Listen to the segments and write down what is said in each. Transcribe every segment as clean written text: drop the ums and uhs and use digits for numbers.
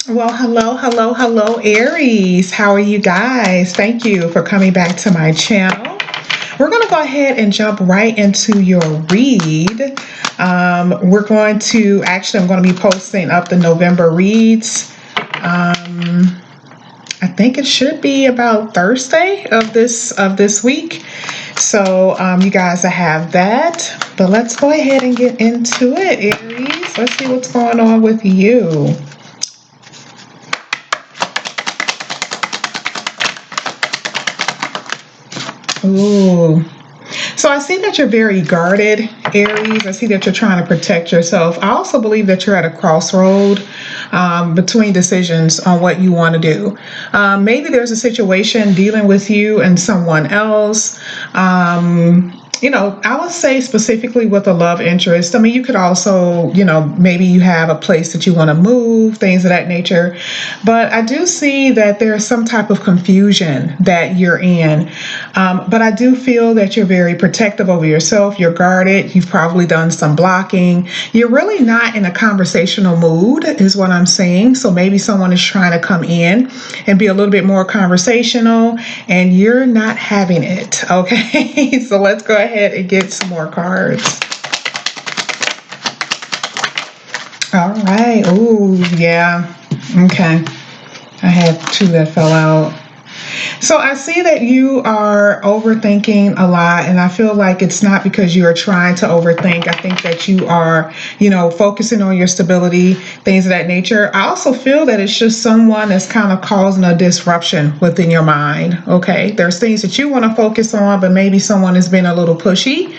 Well, hello, Aries. How are you guys? Thank you for coming back to my channel. We're going to go ahead and jump right into your read. I'm going to be posting up the November reads. I think it should be about Thursday of this week. So you guys have that. But let's go ahead and get into it, Aries. Let's see what's going on with you. Ooh. So I see that you're very guarded, Aries. I see that you're trying to protect yourself. I also believe that you're at a crossroad between decisions on what you want to do. Maybe there's a situation dealing with you and someone else. I would say specifically with a love interest. I mean, you could also, maybe you have a place that you want to move, things of that nature. But I do see that there's some type of confusion that you're in. But I do feel that you're very protective over yourself. You're guarded. You've probably done some blocking. You're really not in a conversational mood, is what I'm saying. So maybe someone is trying to come in and be a little bit more conversational, and you're not having it. Okay, so let's go ahead and get some more cards. All right. Ooh, yeah. Okay. I had two that fell out. So I see that you are overthinking a lot, and I feel like it's not because you are trying to overthink. I think that you are, focusing on your stability, things of that nature. I also feel that it's just someone that's kind of causing a disruption within your mind. Okay, there's things that you want to focus on, but maybe someone has been a little pushy.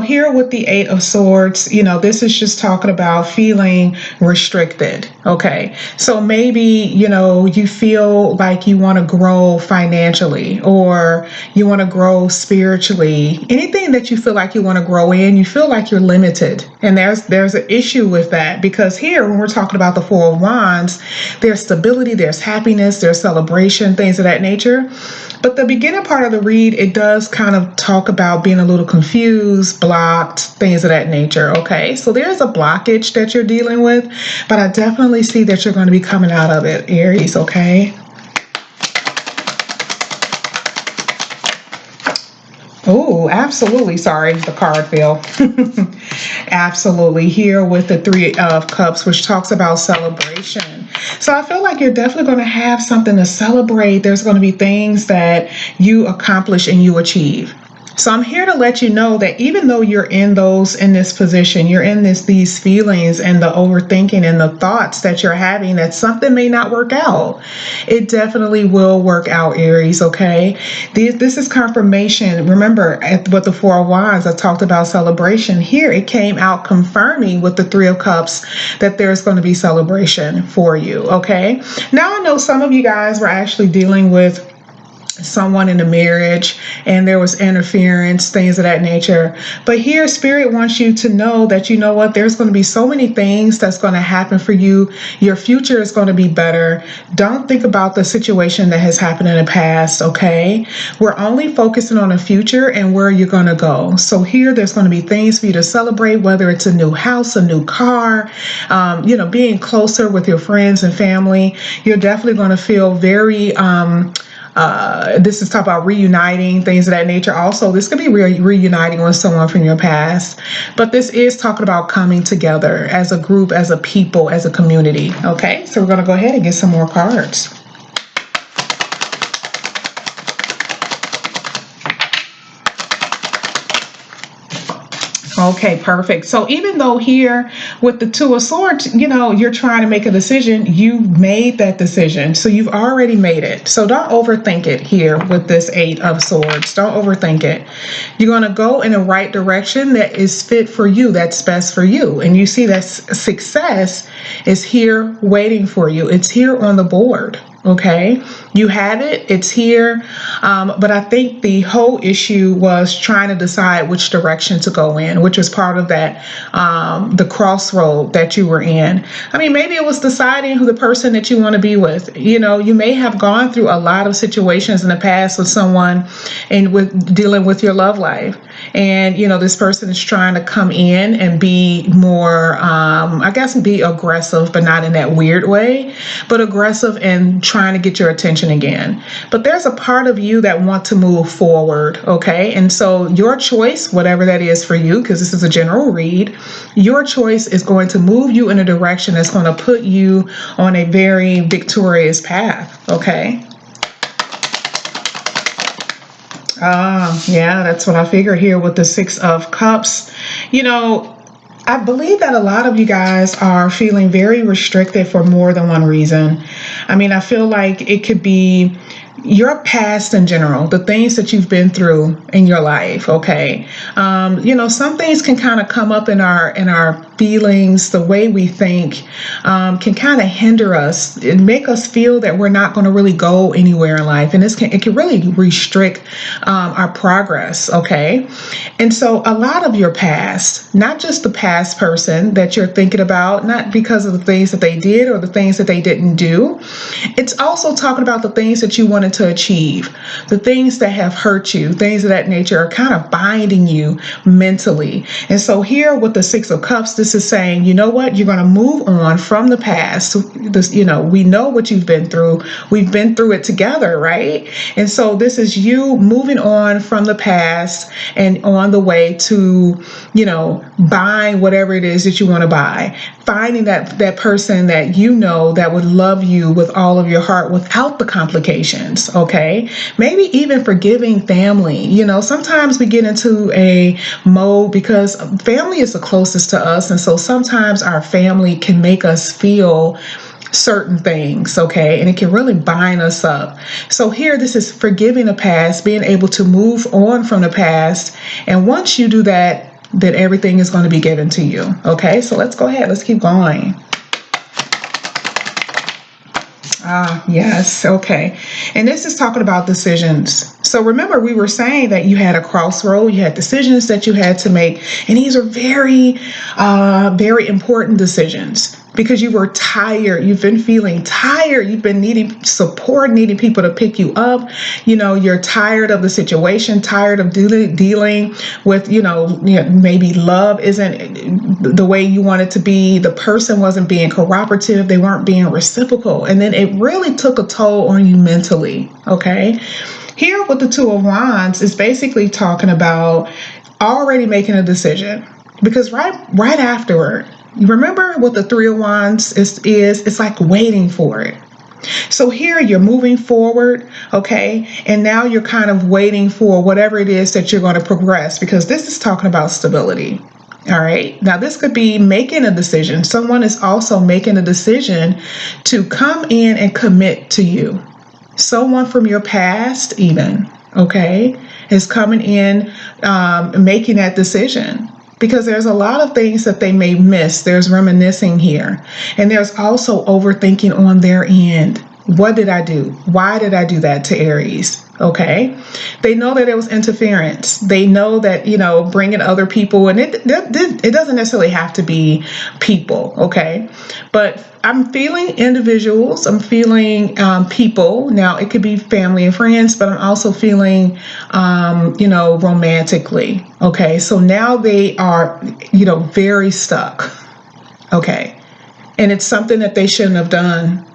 Here with the Eight of Swords, this is just talking about feeling restricted. Okay, so maybe, you feel like you want to grow financially, or you want to grow spiritually. Anything that you feel like you want to grow in, you feel like you're limited. And there's an issue with that, because here, when we're talking about the Four of Wands, there's stability, there's happiness, there's celebration, things of that nature. But the beginning part of the read, it does kind of talk about being a little confused, blocked, things of that nature. Okay, so there's a blockage that you're dealing with, but I definitely see that you're going to be coming out of it, Aries. Okay. Oh, absolutely. Sorry, the card fell. Absolutely. Here with the Three of Cups, which talks about celebration. So I feel like you're definitely going to have something to celebrate. There's going to be things that you accomplish and you achieve. So I'm here to let you know that even though you're in this position, you're in these feelings and the overthinking and the thoughts that you're having, that something may not work out. It definitely will work out, Aries. Okay. This is confirmation. Remember, with the Four of Wands, I talked about celebration. Here it came out confirming with the Three of Cups that there's going to be celebration for you. Okay. Now I know some of you guys were actually dealing with someone in a marriage and there was interference, things of that nature. But here, Spirit wants you to know that, there's going to be so many things that's going to happen for you. Your future is going to be better. Don't think about the situation that has happened in the past. Okay, we're only focusing on the future and where you're going to go. So here, there's going to be things for you to celebrate, whether it's a new house, a new car, being closer with your friends and family. You're definitely going to feel very this is talking about reuniting, things of that nature. Also, this could be reuniting with someone from your past, but this is talking about coming together as a group, as a people, as a community. Okay, so we're going to go ahead and get some more cards. Okay, perfect. So even though here with the Two of Swords, you're trying to make a decision, you made that decision. So you've already made it. So don't overthink it here with this Eight of Swords. Don't overthink it. You're going to go in the right direction that is fit for you, that's best for you. And you see that success is here waiting for you. It's here on the board. Okay, you have it, it's here. But I think the whole issue was trying to decide which direction to go in, which was part of that, the crossroad that you were in. I mean, maybe it was deciding who the person that you want to be with. You know, you may have gone through a lot of situations in the past with someone and with dealing with your love life. And, you know, this person is trying to come in and be more, I guess, be aggressive, but not in that weird way, but aggressive and trying to get your attention again. But there's a part of you that want to move forward, okay? And so your choice, whatever that is for you, because this is a general read, your choice is going to move you in a direction that's going to put you on a very victorious path, okay? Yeah, that's what I figured here with the Six of Cups. You know, I believe that a lot of you guys are feeling very restricted for more than one reason. I mean, I feel like it could be your past in general, the things that you've been through in your life. Okay, you know, some things can kind of come up in our feelings, the way we think, can kind of hinder us and make us feel that we're not going to really go anywhere in life, and it can really restrict our progress. Okay, and so a lot of your past, not just the past person that you're thinking about, not because of the things that they did or the things that they didn't do, it's also talking about the things that you wanted to achieve, the things that have hurt you, things of that nature are kind of binding you mentally. And so here with the Six of Cups, this is saying, you know what, you're going to move on from the past. This, you know, we know what you've been through. We've been through it together, right? And so this is you moving on from the past and on the way to, you know, buying whatever it is that you want to buy, finding that person that you know that would love you with all of your heart without the complications. Okay, maybe even forgiving family. You know, sometimes we get into a mode because family is the closest to us, and so sometimes our family can make us feel certain things, okay, and it can really bind us up. So here, this is forgiving the past, being able to move on from the past, and once you do that, then everything is going to be given to you. Okay, so let's go ahead, let's keep going. Yes, okay. And this is talking about decisions. So remember, we were saying that you had a crossroad, you had decisions that you had to make, and these are very, very important decisions because you were tired. You've been feeling tired. You've been needing support, needing people to pick you up. You know, you're tired of the situation, tired of dealing with, maybe love isn't the way you want it to be. The person wasn't being cooperative. They weren't being reciprocal. And then it really took a toll on you mentally. Okay. Here with the Two of Wands is basically talking about already making a decision, because right afterward, you remember what the Three of Wands is it's like waiting for it. So here you're moving forward, okay, and now you're kind of waiting for whatever it is that you're going to progress, because this is talking about stability. All right, now this could be making a decision. Someone is also making a decision to come in and commit to you. Someone from your past even, okay, is coming in, making that decision. Because there's a lot of things that they may miss. There's reminiscing here. And there's also overthinking on their end. What did I do? Why did I do that to Aries? Okay. They know that it was interference. They know that, bringing other people, and it doesn't necessarily have to be people. Okay. But I'm feeling individuals. I'm feeling people. Now, it could be family and friends, but I'm also feeling, romantically. Okay. So now they are, very stuck. Okay. And it's something that they shouldn't have done.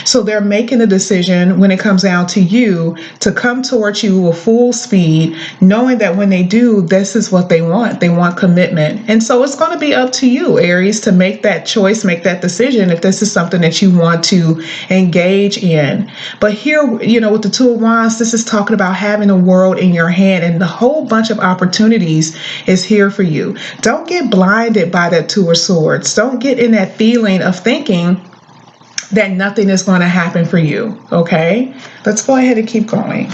So they're making a decision when it comes down to you to come towards you with full speed, knowing that when they do, this is what they want. They want commitment. And so it's going to be up to you, Aries, to make that choice, make that decision if this is something that you want to engage in. But here, with the Two of Wands, this is talking about having the world in your hand, and the whole bunch of opportunities is here for you. Don't get blinded by that Two of Swords. Don't get in that feeling of thinking that nothing is going to happen for you. Okay, let's go ahead and keep going.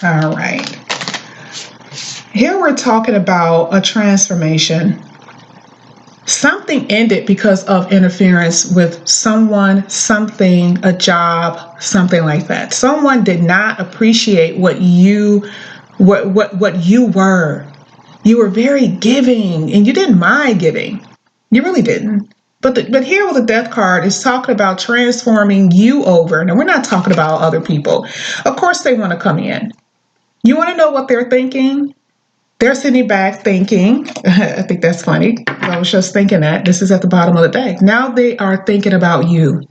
All right. Here we're talking about a transformation. Something ended because of interference with someone, something, a job, something like that. Someone did not appreciate what you were. You were very giving and you didn't mind giving. You really didn't. But here with the death card is talking about transforming you over. Now we're not talking about other people. Of course they want to come in. You want to know what they're thinking? They're sitting back thinking, I think that's funny. I was just thinking that. This is at the bottom of the deck. Now they are thinking about you.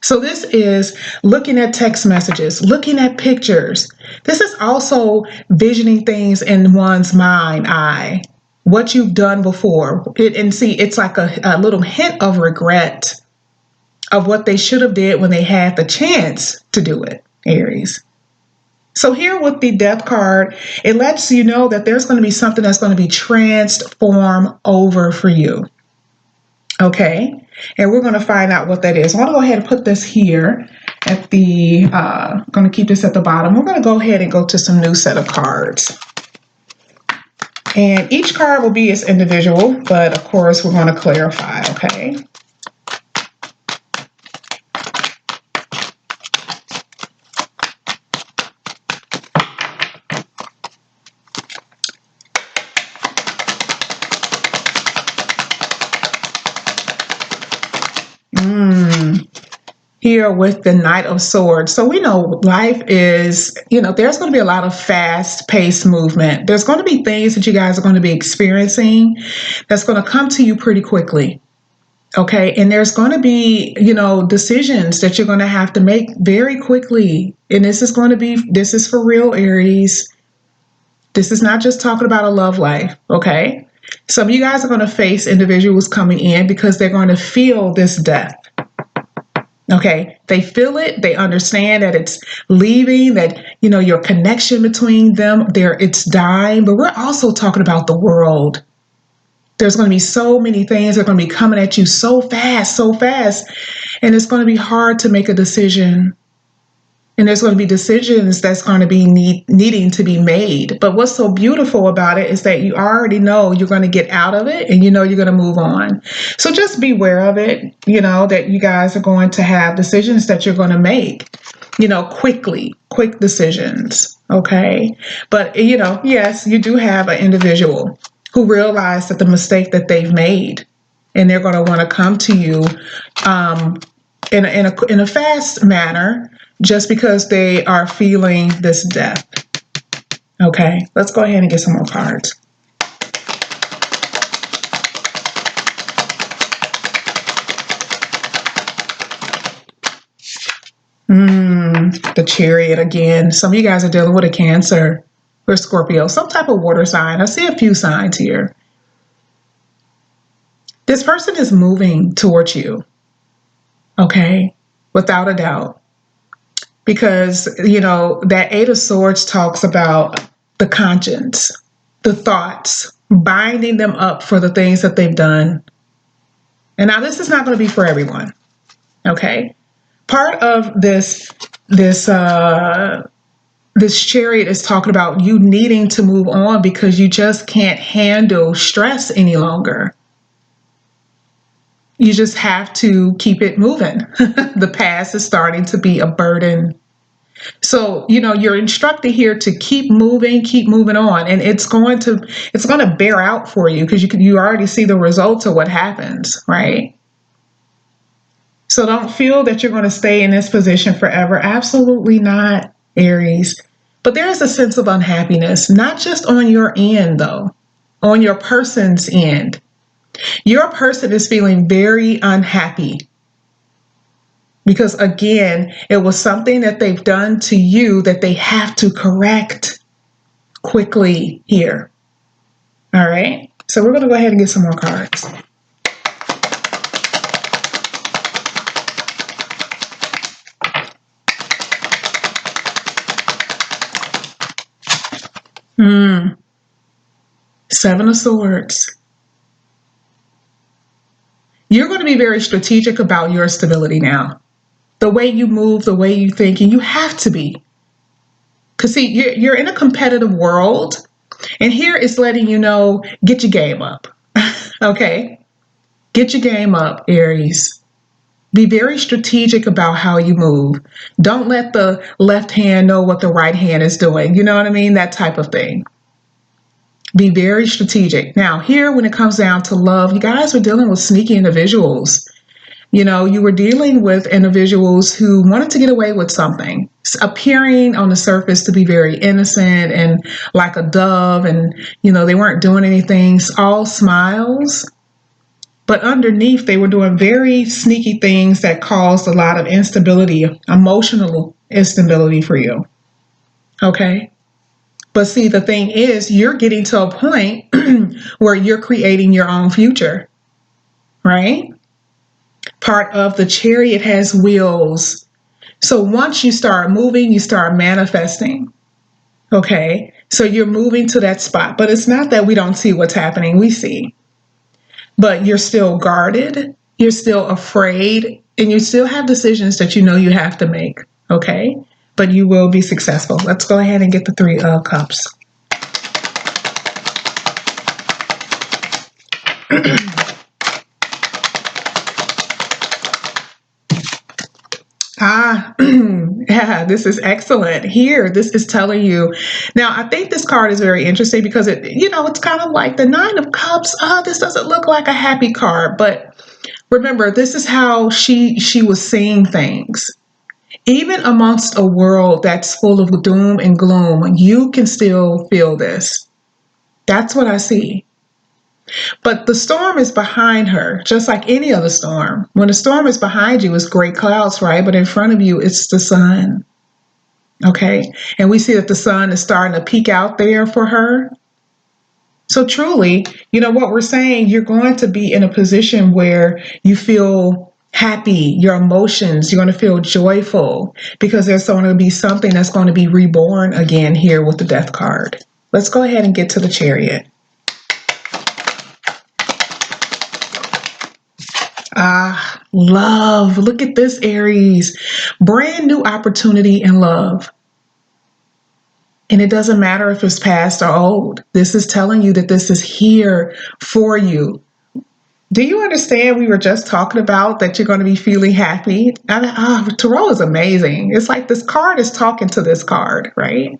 So this is looking at text messages, looking at pictures. This is also visioning things in one's mind, eye, what you've done before. And see, it's like a little hint of regret of what they should have did when they had the chance to do it, Aries. So here with the death card, it lets you know that there's going to be something that's going to be transformed over for you. Okay. And we're going to find out what that is. I want to go ahead and put this here at the, going to keep this at the bottom. We're going to go ahead and go to some new set of cards. And each card will be its individual, but of course we're going to clarify. Okay. Here with the Knight of Swords. So we know life is, there's going to be a lot of fast-paced movement. There's going to be things that you guys are going to be experiencing that's going to come to you pretty quickly. Okay. And there's going to be, decisions that you're going to have to make very quickly. And this is for real, Aries. This is not just talking about a love life. Okay. Some of you guys are going to face individuals coming in because they're going to feel this death. Okay, they feel it, they understand that it's leaving, that, your connection between them, it's dying, but we're also talking about the world. There's going to be so many things that are going to be coming at you so fast, and it's going to be hard to make a decision. And there's going to be decisions that's going to be needing to be made. But what's so beautiful about it is that you already know you're going to get out of it and you're going to move on. So just be aware of it, that you guys are going to have decisions that you're going to make, quick decisions. Okay. But, yes, you do have an individual who realized that the mistake that they've made, and they're going to want to come to you in a fast manner, just because they are feeling this death. Okay, let's go ahead and get some more cards. The Chariot again. Some of you guys are dealing with a Cancer or Scorpio, some type of water sign. I see a few signs here. This person is moving towards you. Okay, without a doubt. Because, that Eight of Swords talks about the conscience, the thoughts, binding them up for the things that they've done. And now this is not going to be for everyone. Okay. Part of this Chariot is talking about you needing to move on because you just can't handle stress any longer. You just have to keep it moving. The past is starting to be a burden. So, you're instructed here to keep moving on, and it's going to bear out for you because you already see the results of what happens, right? So don't feel that you're going to stay in this position forever. Absolutely not, Aries. But there is a sense of unhappiness, not just on your end, though, on your person's end. Your person is feeling very unhappy because, again, it was something that they've done to you that they have to correct quickly here. All right. So we're going to go ahead and get some more cards. Seven of Swords. You're going to be very strategic about your stability now. The way you move, the way you think, and you have to be. Because, see, you're in a competitive world, and here it's letting you know, get your game up. Okay? Get your game up, Aries. Be very strategic about how you move. Don't let the left hand know what the right hand is doing. You know what I mean? That type of thing. Be very strategic. Now, here, when it comes down to love, you guys are dealing with sneaky individuals. You know, you were dealing with individuals who wanted to get away with something, appearing on the surface to be very innocent and like a dove, and, you know, they weren't doing anything, all smiles. But underneath, they were doing very sneaky things that caused a lot of instability, emotional instability for you. Okay. But see, the thing is, you're getting to a point where you're creating your own future, right? Part of the chariot has wheels. So once you start moving, you start manifesting. Okay. So you're moving to that spot. But it's not that we don't see what's happening. We see. But you're still guarded. You're still afraid. And you still have decisions that you know you have to make. Okay. But you will be successful. Let's go ahead and get the Three of Cups. Yeah, this is excellent. Here, this is telling you. Now, I think this card is very interesting because it's kind of like the Nine of Cups. This doesn't look like a happy card, but remember, this is how she was seeing things. Even amongst a world that's full of doom and gloom, you can still feel this. That's what I see. But the storm is behind her, just like any other storm. When a storm is behind you, it's gray clouds, right? But in front of you, it's the sun. Okay. And we see that the sun is starting to peek out there for her. So truly, what we're saying, you're going to be in a position where you feel happy, your emotions, you're going to feel joyful because there's going to be something that's going to be reborn again here with the Death card. Let's go ahead and get to the Chariot. Love. Look at this, Aries. Brand new opportunity in love. And it doesn't matter if it's past or old. This is telling you that this is here for you. Do you understand? We were just talking about that you're going to be feeling happy. Tarot is amazing. It's like this card is talking to this card, right?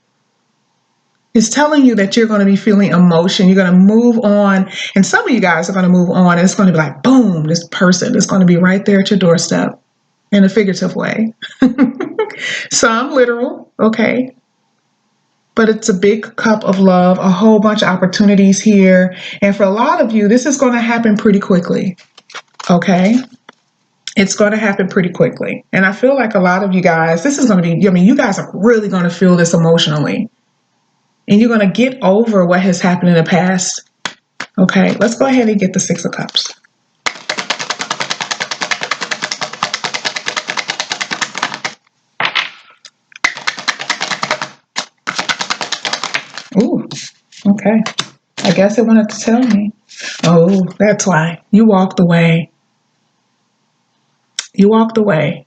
It's telling you that you're going to be feeling emotion. You're going to move on. And some of you guys are going to move on. And it's going to be like, boom, this person is going to be right there at your doorstep in a figurative way. Some literal, okay. But it's a big cup of love, a whole bunch of opportunities here. And for a lot of you, this is going to happen pretty quickly, okay? It's going to happen pretty quickly. And I feel like a lot of you guys, this is going to be, you guys are really going to feel this emotionally. And you're going to get over what has happened in the past. Okay, let's go ahead and get the Six of Cups. Ooh, okay. I guess it wanted to tell me. Oh, that's why. You walked away. You walked away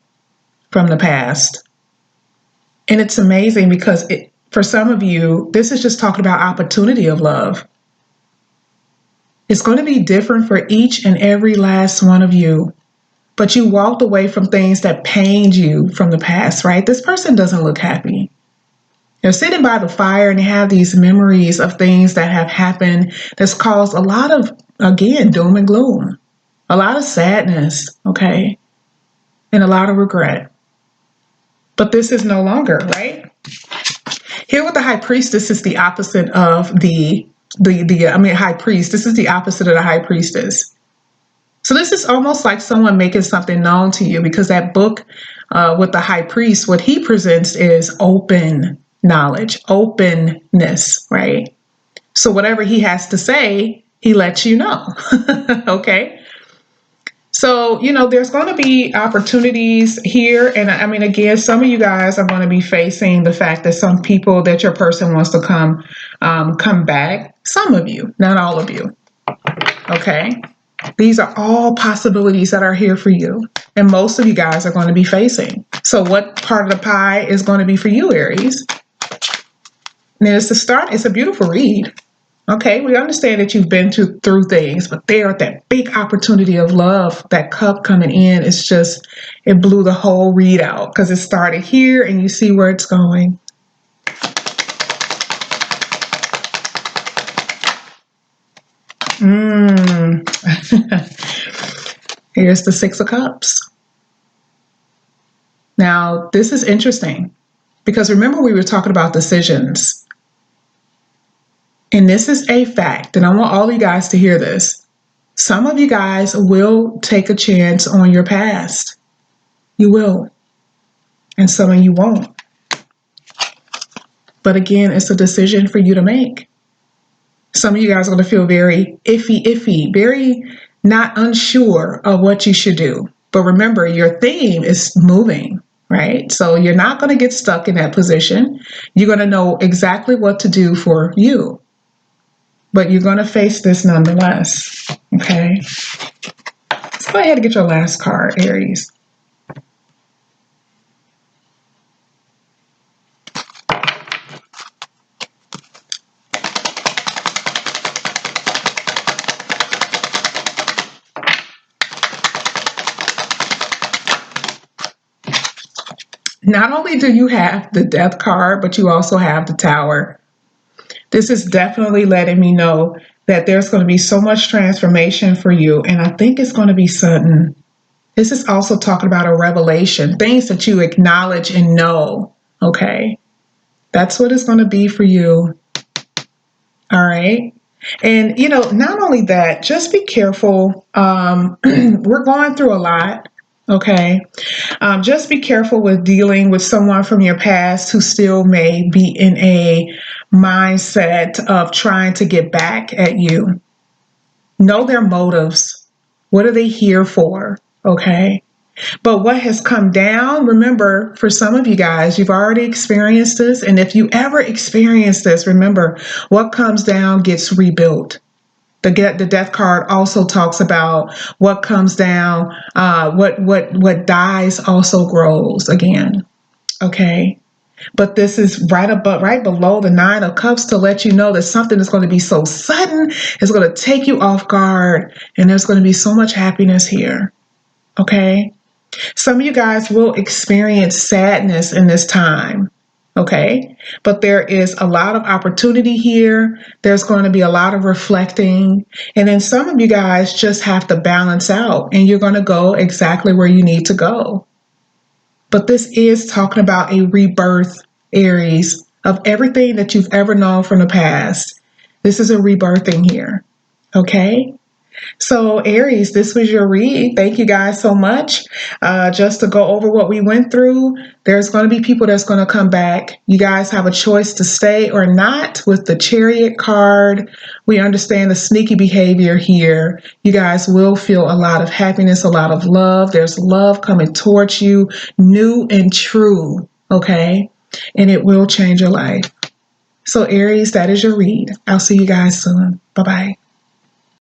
from the past. And it's amazing because for some of you, this is just talking about opportunity of love. It's going to be different for each and every last one of you. But you walked away from things that pained you from the past, right? This person doesn't look happy. They're sitting by the fire and they have these memories of things that have happened that's caused a lot of, again, doom and gloom, a lot of sadness, okay, and a lot of regret. But this is no longer, right? Here with the High Priestess is the opposite of High Priest. This is the opposite of the High Priestess. So this is almost like someone making something known to you because that book with the High Priest, what he presents is open knowledge, openness, right? So whatever he has to say, he lets you know, okay? So, there's going to be opportunities here. And again, some of you guys are going to be facing the fact that some people that your person wants to come back. Some of you, not all of you. Okay. These are all possibilities that are here for you. And most of you guys are going to be facing. So what part of the pie is going to be for you, Aries? And it's the start. It's a beautiful read. Okay, we understand that you've been through things, but there, that big opportunity of love, that cup coming in, it's just, it blew the whole read out because it started here and you see where it's going. Here's the Six of Cups. Now, this is interesting because remember we were talking about decisions. And this is a fact, and I want all you guys to hear this. Some of you guys will take a chance on your past. You will. And some of you won't. But again, it's a decision for you to make. Some of you guys are going to feel very iffy, very not unsure of what you should do. But remember, your theme is moving, right? So you're not going to get stuck in that position. You're going to know exactly what to do for you. But you're going to face this nonetheless, okay? Let's go ahead and get your last card, Aries. Not only do you have the Death card, but you also have the Tower. This is definitely letting me know that there's going to be so much transformation for you, and I think it's going to be sudden. This is also talking about a revelation, things that you acknowledge and know, okay? That's what it's going to be for you, all right? And, you know, not only that, just be careful. We're going through a lot, okay? Just be careful with dealing with someone from your past who still may be in a mindset of trying to get back at you. Know their motives. What are they here for? Okay. But what has come down, remember, for some of you guys, you've already experienced this. And if you ever experience this, remember, what comes down gets rebuilt. The Death card also talks about what comes down, what dies also grows again. Okay. But this is right below the Nine of Cups to let you know that something is going to be so sudden, it's going to take you off guard, and there's going to be so much happiness here. Okay. Some of you guys will experience sadness in this time. Okay. But there is a lot of opportunity here. There's going to be a lot of reflecting. And then some of you guys just have to balance out and you're going to go exactly where you need to go. But this is talking about a rebirth, Aries, of everything that you've ever known from the past. This is a rebirthing here. Okay. So Aries, this was your read. Thank you guys so much. Just to go over what we went through, there's going to be people that's going to come back. You guys have a choice to stay or not with the Chariot card. We understand the sneaky behavior here. You guys will feel a lot of happiness, a lot of love. There's love coming towards you, new and true, okay? And it will change your life. So Aries, that is your read. I'll see you guys soon. Bye-bye.